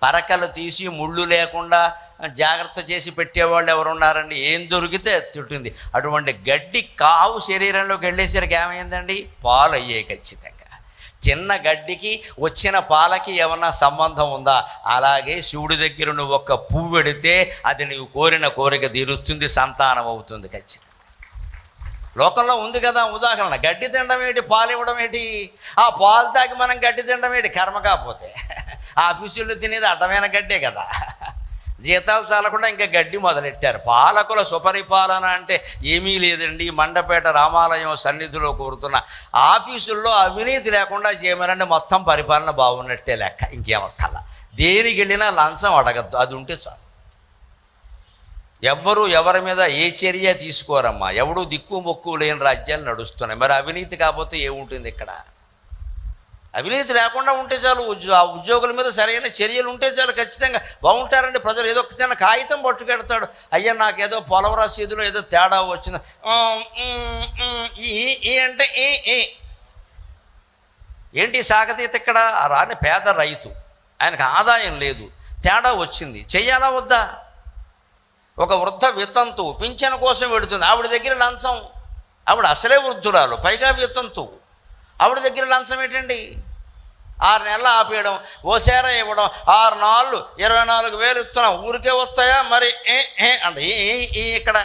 పరకలు తీసి ముళ్ళు లేకుండా జాగ్రత్త చేసి పెట్టేవాళ్ళు ఎవరున్నారండి? ఏం దొరికితే అది తింటుంది. అటువంటి గడ్డి కావు శరీరంలోకి వెళ్ళేసరికి ఏమైందండి? పాలు అయ్యాయి ఖచ్చితంగా. చిన్న గడ్డికి వచ్చిన పాలకి ఏమన్నా సంబంధం ఉందా? అలాగే శివుడి దగ్గర నువ్వు ఒక్క పువ్వు పెడితే అది నీవు కోరిన కోరిక తీరుస్తుంది, సంతానం అవుతుంది ఖచ్చితంగా. లోకంలో ఉంది కదా ఉదాహరణ. గడ్డి తినడం ఏంటి, పాలు ఇవ్వడం ఏంటి? ఆ పాలు తాగి మనం గడ్డి తినడం ఏంటి? కర్మ కాకపోతే ఆఫీసుల్లో తినేది అడ్డమైన గడ్డే కదా. జీతాలు చాలకుండా ఇంకా గడ్డి మొదలెట్టారు. పాలకుల సుపరిపాలన అంటే ఏమీ లేదండి. మండపేట రామాలయం సన్నిధిలో కోరుతున్న ఆఫీసుల్లో అవినీతి లేకుండా చేయమనండి, మొత్తం పరిపాలన బాగున్నట్టే లెక్క. ఇంకేమక్కల దేనికి వెళ్ళినా లంచం అడగద్దు, అది ఉంటే చాలు. ఎవ్వరూ ఎవరి మీద ఏ చర్య తీసుకోరమ్మా. ఎవడు దిక్కు మొక్కు లేని రాజ్యాలు నడుస్తున్నాయి. మరి అవినీతి కాకపోతే ఏముంటుంది ఇక్కడ? అవినీతి లేకుండా ఉంటే చాలు. ఆ ఉద్యోగుల మీద సరైన చర్యలు ఉంటే చాలు, ఖచ్చితంగా బాగుంటారండి ప్రజలు. ఏదో ఒక చిన్న కాగితం పట్టుకెడతాడు, అయ్యా నాకేదో పొలం రసీదులో ఏదో తేడా వచ్చింది, ఈ అంటే ఏంటి సాగతీత ఇక్కడ? రాని పేద రైతు, ఆయనకు ఆదాయం లేదు, తేడా వచ్చింది, చెయ్యాలా వద్దా? ఒక వృద్ధ వితంతు పింఛను కోసం పెడుతుంది, ఆవిడ దగ్గర లంచం. ఆవిడ అసలే వృద్ధురాలు, పైగా వితంతు, ఆవిడ దగ్గర లంచం ఏంటండి? 6 నెలలు ఆపేయడం, ఓసారా ఇవ్వడం, 6 నాళ్ళు 24,000 ఇస్తున్నాం, ఊరికే వస్తాయా మరి? అంటే ఇక్కడ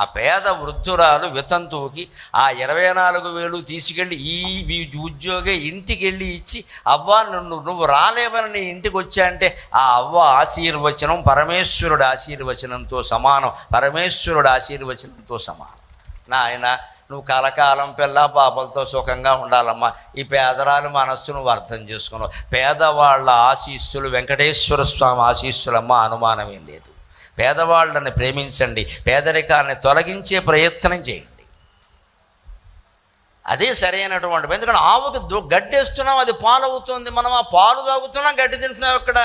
ఆ పేద వృద్ధురాలు వితంతువుకి ఆ 24,000 తీసుకెళ్ళి ఈ ఉద్యోగి ఇంటికి వెళ్ళి ఇచ్చి, అవ్వ నువ్వు రాలేవని నీ ఇంటికి వచ్చా అంటే ఆ అవ్వ ఆశీర్వచనం పరమేశ్వరుడు ఆశీర్వచనంతో సమానం, పరమేశ్వరుడు ఆశీర్వచనంతో సమానం. నాయన నువ్వు కలకాలం పిల్ల పాపలతో సుఖంగా ఉండాలమ్మా. ఈ పేదరాలు మనస్సు నువ్వు అర్థం చేసుకున్నావు. పేదవాళ్ళ ఆశీస్సులు వెంకటేశ్వర స్వామి ఆశీస్సులమ్మ, అనుమానమేం లేదు. పేదవాళ్ళని ప్రేమించండి, పేదరికాన్ని తొలగించే ప్రయత్నం చేయండి. అదే సరైనటువంటి. ఎందుకంటే ఆవుకి గడ్డేస్తున్నాం, అది పాలు అవుతుంది, మనం ఆ పాలు తాగుతున్నాం, గడ్డి తింటున్నాం. ఎక్కడ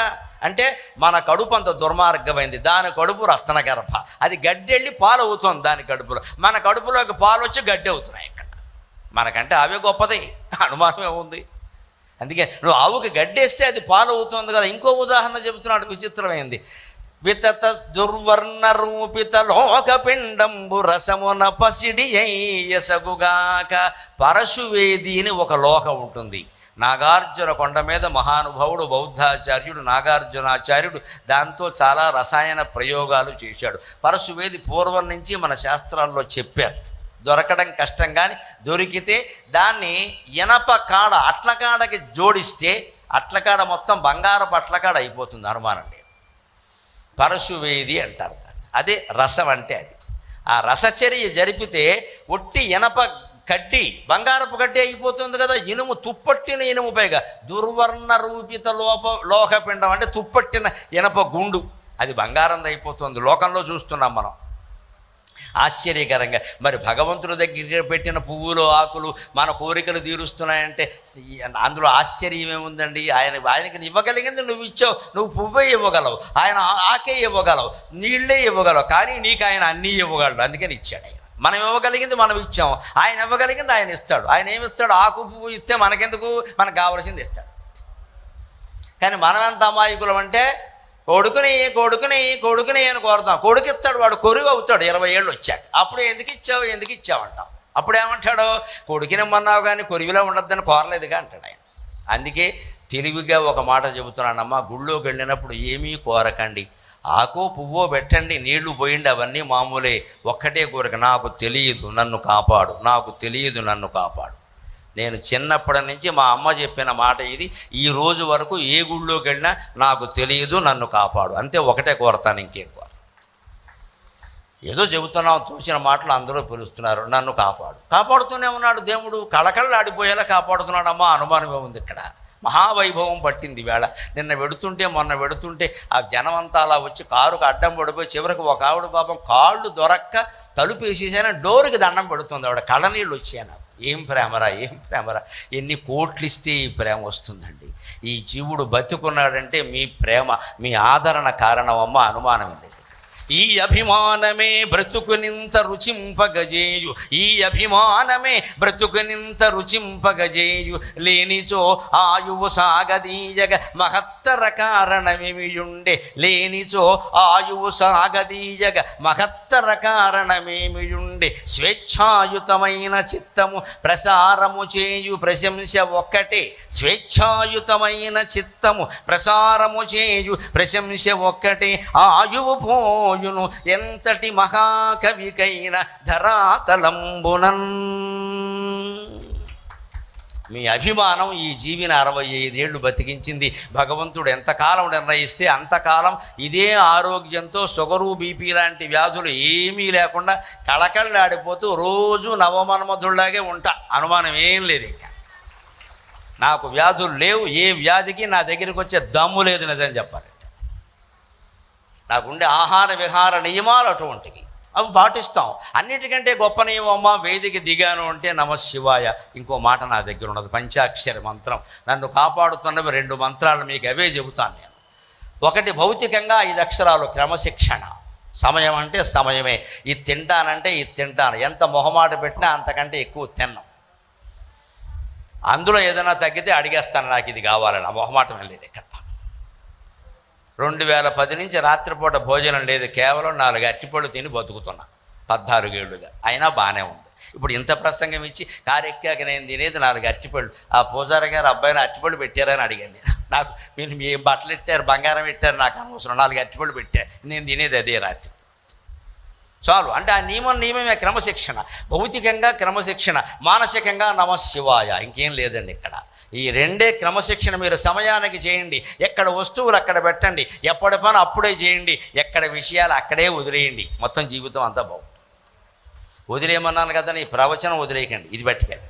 అంటే మన కడుపు అంత దుర్మార్గమైంది. దాని కడుపు రత్న గర్భ, అది గడ్డి వెళ్ళి పాలు అవుతుంది దాని కడుపులో. మన కడుపులోకి పాలు వచ్చి గడ్డి అవుతున్నాయి. ఇక్కడ మనకంటే అవే గొప్పది, అనుమానమే ఉంది. అందుకే నువ్వు ఆవుకి గడ్డేస్తే అది పాలు అవుతుంది కదా. ఇంకో ఉదాహరణ చెబుతున్నాడు, విచిత్రమైంది. వితత దుర్వర్ణ రూపిత లోకపిండంబు రసమున పసిడి యసగుగాక. పరశువేది అని ఒక లోక ఉంటుంది. నాగార్జున కొండ మీద మహానుభావుడు బౌద్ధాచార్యుడు నాగార్జునాచార్యుడు దాంతో చాలా రసాయన ప్రయోగాలు చేశాడు. పరశువేది పూర్వం నుంచి మన శాస్త్రాల్లో చెప్పారు. దొరకడం కష్టం, కానీ దొరికితే దాన్ని ఇనప కాడ అట్లకాడకి జోడిస్తే అట్లకాడ మొత్తం బంగారపు అట్లకాడ అయిపోతుంది, అనుమానం లేదు. పరశువేది అంటారు దాన్ని. అదే రసం అంటే అది. ఆ రసచర్య జరిపితే ఒట్టి ఇనప కడ్డి బంగారపు గడ్డి అయిపోతుంది కదా. ఇనుము, తుప్పట్టిన ఇనుము, పైగా దుర్వర్ణ రూపిత లోకపిండం అంటే తుప్పట్టిన ఇనప గుండు, అది బంగారం అయిపోతుంది. లోకంలో చూస్తున్నాం మనం ఆశ్చర్యకరంగా. మరి భగవంతుడి దగ్గర పెట్టిన పువ్వులు ఆకులు మన కోరికలు తీరుస్తున్నాయంటే అందులో ఆశ్చర్యం ఏముందండి? ఆయనకి ఇవ్వగలిగింది నువ్వు ఇచ్చావు. నువ్వు పువ్వే ఇవ్వగలవు, ఆయన ఆకే ఇవ్వగలవు, నీళ్ళే ఇవ్వగలవు, కానీ నీకు ఆయన అన్నీ ఇవ్వగలడు, అందుకని ఇచ్చాడు ఆయన. మనం ఇవ్వగలిగింది మనం ఇచ్చాము, ఆయన ఇవ్వగలిగింది ఆయన ఇస్తాడు. ఆయన ఏమి ఇస్తాడు? ఆకు పువ్వు ఇస్తే మనకెందుకు, మనకు కావలసింది ఇస్తాడు. కానీ మనం ఎంత అమాయకులం అంటే కొడుకుని కొడుకుని కొడుకుని అని కోరుతాం, కొడుకు ఇస్తాడు, వాడు కొరుగు అవుతాడు 20 ఏళ్ళు వచ్చాక. అప్పుడు ఎందుకు ఇచ్చావు అంటాం. అప్పుడు ఏమంటాడు? కొడుకునిమ్మన్నావు కానీ కొరివిలో ఉండొద్దని కోరలేదుగా అంటాడు ఆయన. అందుకే తెలివిగా ఒక మాట చెబుతున్నానమ్మా, గుళ్ళోకి వెళ్ళినప్పుడు ఏమీ కోరకండి, ఆకో పువ్వో పెట్టండి, నీళ్లు పోయిండి, అవన్నీ మామూలే. ఒక్కటే కోరిక, నాకు తెలియదు నన్ను కాపాడు, నాకు తెలియదు నన్ను కాపాడు. నేను చిన్నప్పటి నుంచి మా అమ్మ చెప్పిన మాట ఇది. ఈ రోజు వరకు ఏ గుళ్ళోకి వెళ్ళినా నాకు తెలియదు నన్ను కాపాడు, అంతే. ఒకటే కోరతాను, ఇంకేం కోర. ఏదో చెబుతున్నాం, తోచిన మాటలు అందరూ పిలుస్తున్నారు, నన్ను కాపాడు. కాపాడుతూనే ఉన్నాడు దేవుడు, కళకళలు ఆడిపోయేలా కాపాడుతున్నాడమ్మా, అనుమానమే ఉంది ఇక్కడ. మహావైభవం పట్టింది వేళ. నిన్న మొన్న వెడుతుంటే ఆ జనమంతా అలా వచ్చి కారుకు అడ్డం పడిపోయి చివరికి ఒక ఆవిడ పాపం కాళ్ళు దొరక్క తలుపు వేసేసాను, డోరుకి దండం పెడుతుంది. ఆవిడ కళ్ళనీళ్ళు వచ్చాను. ఏం ప్రేమరా, ఏం ప్రేమరా, ఎన్ని కోట్లు ఇస్తే ఈ ప్రేమ వస్తుందండి. ఈ జీవుడు బతుకున్నాడంటే మీ ప్రేమ, మీ ఆదరణ కారణమమ్మ, అనుమానం లేదు. ఈ అభిమానమే బ్రతుకునింత రుచింపగజేయు, ఈ అభిమానమే బ్రతుకునింత రుచింపగజేయు, లేనిచో ఆయువు సాగదీయగ మహత్తర కారణమేమియుండే, లేనిచో ఆయువు సాగదీయగ మహత్తర కారణమేమియుండే, స్వేచ్ఛాయుతమైన చిత్తము ప్రసారము చేయు ప్రశంస ఒక్కటే, స్వేచ్ఛాయుతమైన చిత్తము ప్రసారము చేయు ప్రశంస ఒక్కటే, ఆయువు పోయును ఎంతటి మహాకవికైన ధరాతలంబునన్. మీ అభిమానం ఈ జీవిని 65 ఏళ్ళు బతికించింది. భగవంతుడు ఎంతకాలం నిర్ణయిస్తే అంతకాలం ఇదే ఆరోగ్యంతో షుగరు బీపీ లాంటి వ్యాధులు ఏమీ లేకుండా కళకళ్ళాడిపోతూ రోజు నవమన్మధుల్లాగే ఉంటా, అనుమానం ఏం లేదు. ఇంకా నాకు వ్యాధులు లేవు, ఏ వ్యాధికి నా దగ్గరికి వచ్చే దమ్ము లేదు నిజం చెప్పాలంటే. నాకుండే ఆహార విహార నియమాలు అటువంటివి, అవి పాటిస్తాం. అన్నిటికంటే గొప్ప నియమమ్మ వేదిక దిగాను అంటే నమశివాయ. ఇంకో మాట నా దగ్గర ఉన్నది, పంచాక్షర మంత్రం. నన్ను కాపాడుతున్నవి 2 మంత్రాలు, మీకు అవే చెబుతాను నేను. ఒకటి భౌతికంగా 5 అక్షరాలు క్రమశిక్షణ. సమయం అంటే సమయమే, ఇది తింటానంటే ఇది తింటాను, ఎంత మొహమాట పెట్టినా అంతకంటే ఎక్కువ తిన్నాం. అందులో ఏదైనా తగ్గితే అడిగేస్తాను, నాకు ఇది కావాలని. మొహమాటం లేదు ఇక్కడ. 2010 నుంచి రాత్రిపూట భోజనం లేదు, కేవలం 4 అరటిపళ్ళు తిని బతుకుతున్నా 14 ఏళ్ళుగా. అయినా బాగానే ఉంది. ఇప్పుడు ఇంత ప్రసంగం ఇచ్చి కారెక్కాక నేను తినేది 4 అరటిపళ్ళు. ఆ పూజారి గారు అబ్బాయిని అరటిపళ్ళు పెట్టారని అడిగాను నేను. నాకు మీరు ఏం బట్టలు పెట్టారు, బంగారం పెట్టారు, నాకు అనవసరం, 4 అరటిపళ్ళు పెట్టారు, నేను తినేది అదే రాత్రి చాలు. అంటే ఆ నియమమే క్రమశిక్షణ. భౌతికంగా క్రమశిక్షణ, మానసికంగా నమశివాయ, ఇంకేం లేదండి ఇక్కడ. ఈ 2 క్రమశిక్షణ. మీరు సమయానికి చేయండి, ఎక్కడ వస్తువులు అక్కడ పెట్టండి, ఎప్పటి పని అప్పుడే చేయండి, ఎక్కడ విషయాలు అక్కడే వదిలేయండి, మొత్తం జీవితం అంతా బాగుంటుంది. వదిలేయమన్నాను కదా, ఈ ప్రవచనం వదిలేయకండి, ఇది పట్టుకెళ్ళి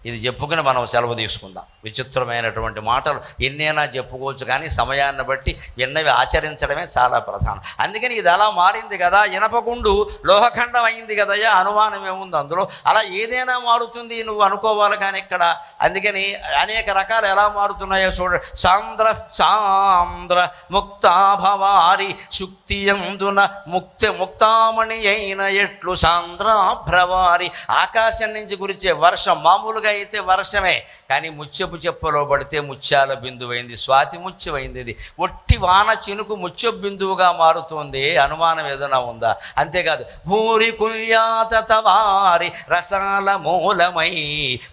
ఇది చెప్పుకుని మనం సెలవు తీసుకుందాం. విచిత్రమైనటువంటి మాటలు ఎన్నైనా చెప్పుకోవచ్చు, కానీ సమయాన్ని బట్టి విన్నవి ఆచరించడమే చాలా ప్రధానం. అందుకని ఇది అలా మారింది కదా, ఇనపగుండు లోహఖండం అయింది కదయ్యా, అనుమానం ఏముంది అందులో. అలా ఏదైనా మారుతుంది, నువ్వు అనుకోవాలి కానీ ఇక్కడ. అందుకని అనేక రకాలు ఎలా మారుతున్నాయో చూడ. సాంద్ర ముక్తాభవారి శుక్తి ఎందున ముక్తామణి అయిన ఎట్లు సాంద్రాభ్రవారి. ఆకాశం నుంచి కురిచే వర్షం మామూలుగా అయితే వర్షమే, కానీ ముత్యపు చెప్పలో పడితే ముత్యాల బిందువైంది, స్వాతి ముత్యమైంది. ఇది ఒట్టి వాన చినుకు ముత్యపు బిందువుగా మారుతుంది. అనుమానం ఏదైనా ఉందా? అంతేకాదు, భూరి కుల్యాతవారి రసాల మూలమై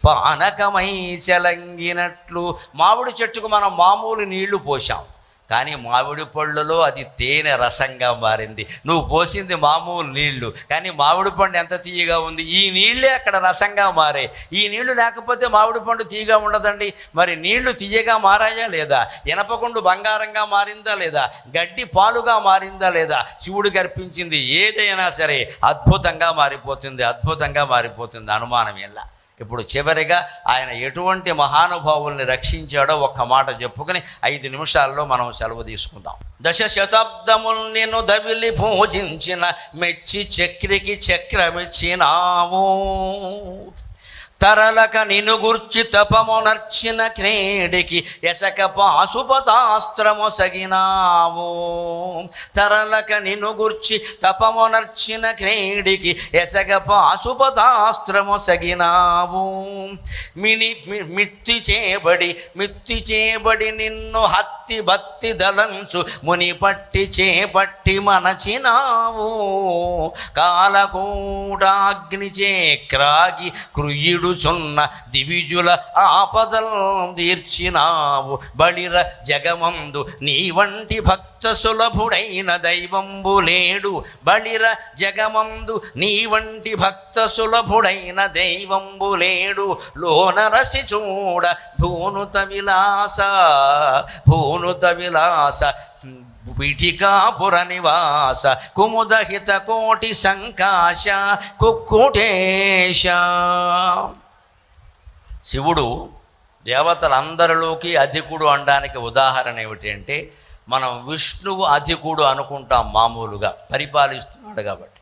పానకమై చలంగినట్లు. మామిడి చెట్టుకు మనం మామూలు నీళ్లు పోసాం, కానీ మామిడి పళ్ళులో అది తేనె రసంగా మారింది. నువ్వు పోసింది మామూలు నీళ్లు, కానీ మామిడి పండు ఎంత తీయగా ఉంది. ఈ నీళ్ళే అక్కడ రసంగా మారాయి. ఈ నీళ్లు లేకపోతే మామిడి పండు తీయగా ఉండదండి. మరి నీళ్లు తీయగా మారాయా లేదా? ఇనపగుండు బంగారంగా మారిందా లేదా? గడ్డి పాలుగా మారిందా లేదా? శివుడు గర్పించింది ఏదైనా సరే అద్భుతంగా మారిపోతుంది, అద్భుతంగా మారిపోతుంది, అనుమానం ఎలా. ఇప్పుడు చివరిగా ఆయన ఎటువంటి మహానుభావుల్ని రక్షించాడో ఒక్క మాట చెప్పుకుని 5 నిమిషాల్లో మనం సెలవు తీసుకుందాం. 10 శతాబ్దములు నిన్ను దవిలి పూజించిన మెచ్చి చక్రికి చక్రమిచ్చినావు, తరలక నిను గుర్చి తపమునర్చిన క్రీడికి ఎసక పాశుపతాస్త్రము సగినావు. తరలక నిను గుర్చి తపమునర్చిన క్రీడికి ఎసక పాశుపతాస్త్రము సగినావు. మిత్తి చేబడి నిన్ను హత్తి భక్తి దలంచు ముని పట్టి చేపట్టి మనచినావు. కాలకూడాగ్నిచే క్రాగి కృయుడు చున్న దివిజుల ఆపదల్ తీర్చినావు. బళిర జగమందు నీ వంటి భక్త సులభుడైన దైవంబు లేడు. బళిర జగమందు నీ వంటి భక్త సులభుడైన దైవంబు లేడు. లోనరసి చూడ భూనుత విలాస విఠికాపుర నివాస కుముదహిత కోటి సంకాశ కుక్కుటేశ. శివుడు దేవతలందరిలోకి అధికుడు అనడానికి ఉదాహరణ ఏమిటి అంటే, మనం విష్ణువు అధికుడు అనుకుంటాం మామూలుగా, పరిపాలిస్తున్నాడు కాబట్టి.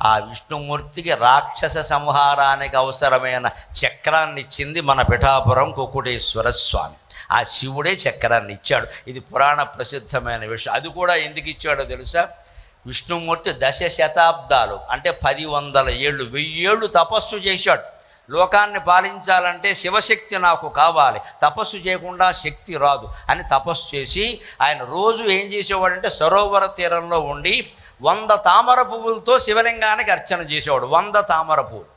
ఆ విష్ణుమూర్తికి రాక్షస సంహారానికి అవసరమైన చక్రాన్ని ఇచ్చింది మన పిఠాపురం కుక్కుటేశ్వర స్వామి. ఆ శివుడే చక్రాన్ని ఇచ్చాడు. ఇది పురాణ ప్రసిద్ధమైన విషయం. అది కూడా ఎందుకు ఇచ్చాడో తెలుసా? విష్ణుమూర్తి 10 శతాబ్దాలు అంటే 10 ఏళ్ళు 1000 ఏళ్ళు తపస్సు చేశాడు. లోకాన్ని పాలించాలంటే శివశక్తి నాకు కావాలి, తపస్సు చేయకుండా శక్తి రాదు అని తపస్సు చేసి ఆయన రోజు ఏం చేసేవాడంటే సరోవర తీరంలో ఉండి 100 తామర పువ్వులతో శివలింగానికి అర్చన చేసేవాడు. 100 తామర పువ్వులు.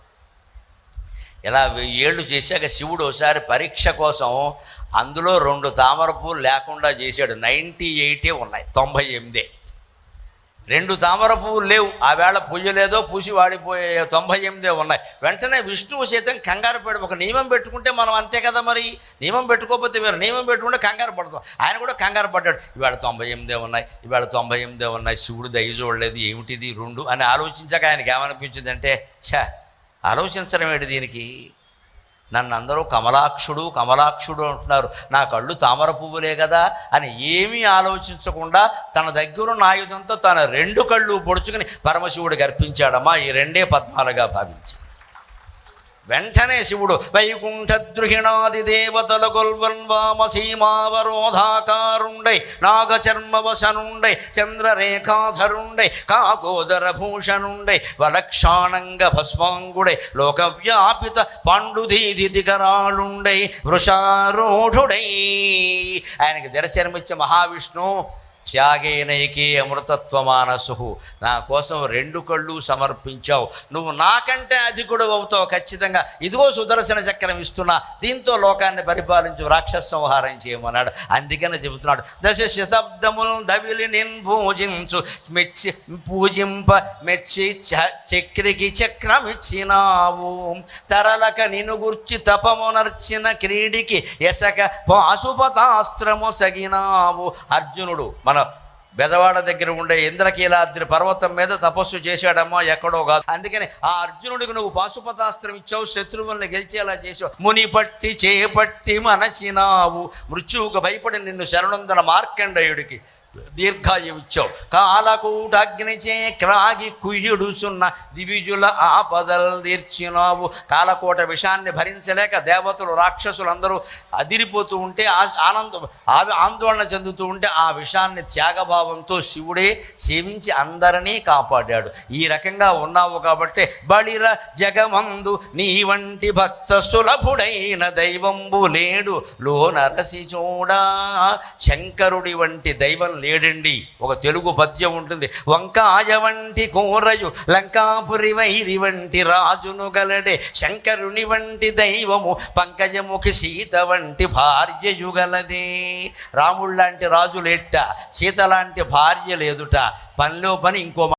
ఇలా 1000 ఏళ్ళు చేశాక శివుడు ఒకసారి పరీక్ష కోసం అందులో 2 తామర పువ్వులు లేకుండా చేశాడు. 98 ఉన్నాయి, 98. 2 తామర పువ్వులు లేవు. ఆ వేళ పూజలేదో పూసి వాడిపోయే 98 ఉన్నాయి. వెంటనే విష్ణువు సైతం కంగారు పడి ఒక నియమం పెట్టుకుంటే మనం అంతే కదా, మరి నియమం పెట్టుకోకపోతే వేరు, నియమం పెట్టుకుంటే కంగారు పడతాం. ఆయన కూడా కంగారు పడ్డాడు. ఇవాళ 98 ఉన్నాయి, ఇవాళ 98 ఉన్నాయి, శివుడు దయ చూడలేదు, ఏమిటిది 2 అని ఆలోచించాక ఆయనకి ఏమనిపించిందంటే, ఆలోచించడం ఏంటి దీనికి, నన్ను అందరూ కమలాక్షుడు కమలాక్షుడు అంటున్నారు, నా కళ్ళు తామర పువ్వులే కదా అని ఏమీ ఆలోచించకుండా తన దగ్గరున్న ఆయుధంతో తన 2 కళ్ళు పొడుచుకుని పరమశివుడికి అర్పించాడమ్మా. ఈ 2 పద్మాలుగా భావించి వెంటనే శివుడు వైకుంఠద్రుహిణాది దేవతల గొల్వన్వామసీమావరోధాకారుండై నాగచర్మవసనుండై చంద్రరేఖాధరుండై కాకోదర భూషణుండై వలక్షాణంగ భస్మాంగుడై లోకవ్యాపిత పాండుధీధికరాళుండై వృషారూఢుడై ఆయనకి దర్శనమిచ్చే మహావిష్ణు త్యాగేనైకే అమృతత్వమానసు, నా కోసం 2 కళ్ళు సమర్పించావు, నువ్వు నాకంటే అధికుడు అవుతావు ఖచ్చితంగా, ఇదిగో సుదర్శన చక్రం ఇస్తున్నా, దీంతో లోకాన్ని పరిపాలించు, రాక్షస సంహారం చేయమన్నాడు. అందుకని చెబుతున్నాడు, 10 శతాబ్దములు దవిలి నిన్ పూజించు మెచ్చి పూజింప మెచ్చి చక్రికి చక్రమిచ్చినావు, తరలక నిను గుర్చి తపమునర్చిన క్రీడికి ఎసక పాశుపతాస్త్రము సగినావు. అర్జునుడు మన బెదవాడ దగ్గర ఉండే ఇంద్రకీలాద్రి పర్వతం మీద తపస్సు చేశాడమ్మా, ఎక్కడో కాదు. అందుకని ఆ అర్జునుడికి నువ్వు పాశుపతాస్త్రం ఇచ్చావు, శత్రువుల్ని గెలిచేలా చేసావు, ముని పట్టి చేపట్టి మనచినావు, మృత్యువుకు భయపడి నిన్ను శరణొందన మార్కండేయుడికి దీర్ఘాయువిచ్చావు, కాలకూటగ్నిచే క్రాగి కుయ్యుడుచున్న దివిజుల ఆపదలు తీర్చినావు. కాలకోట విషాన్ని భరించలేక దేవతలు రాక్షసులు అందరూ అదిరిపోతూ ఉంటే ఆందోళన చెందుతూ ఉంటే ఆ విషాన్ని త్యాగభావంతో శివుడే సేవించి అందరినీ కాపాడాడు. ఈ రకంగా ఉన్నావు కాబట్టి బళిర జగమందు నీ వంటి భక్త సులభుడైన దైవంబు లేడు లో నరసి చూడా. శంకరుడి వంటి దైవం లేడండి. ఒక తెలుగు పద్యం ఉంటుంది, వంకాయ వంటి కోరయు లంకాపురి వైరి వంటి రాజును గలడే, శంకరుని వంటి దైవము పంకజముఖి సీత వంటి భార్యయు గలదే. రాముడు లాంటి రాజు లేట, సీత లాంటి భార్య లేదుట. పనిలో పని ఇంకో